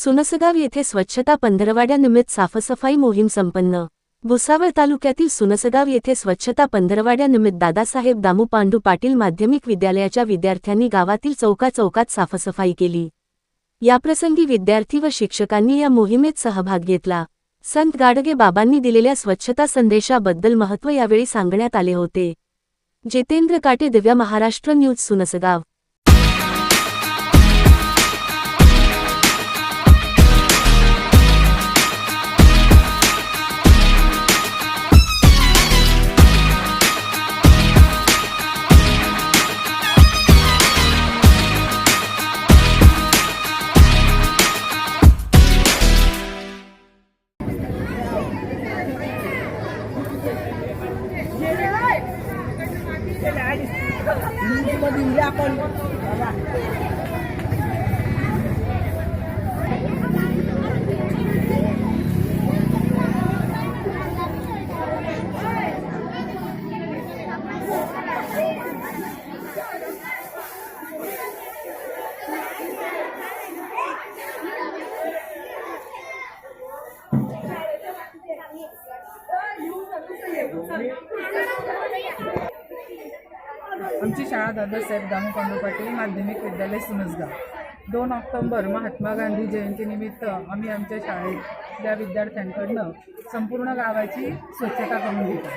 सुनसगाव येथे स्वच्छता पंधरवाड्यानिमित्त साफसफाई मोहीम संपन्न। भुसावळ तालुक्यातील सुनसगाव येथे स्वच्छता पंधरवाड्यानिमित्त दादासाहेब दामू पांडू पाटील माध्यमिक विद्यालयाच्या विद्यार्थ्यांनी गावातील चौकात साफसफाई केली। याप्रसंगी विद्यार्थी व शिक्षकांनी या मोहिमेत सहभाग घेतला। संत गाडगे बाबांनी दिलेल्या स्वच्छता संदेशाबद्दल महत्त्व यावेळी सांगण्यात आले होते। जितेंद्र काटे, दिव्य महाराष्ट्र न्यूज, सुनसगाव। आमची शाळा दादासाहेब दामू पांडू पाटील माध्यमिक विद्यालय सुनसगाव। 2 ऑक्टोबर महात्मा गांधी जयंतीनिमित्त आम्ही आमच्या शाळेतल्या विद्यार्थ्यांकडून संपूर्ण गावाची स्वच्छता करून घेतो।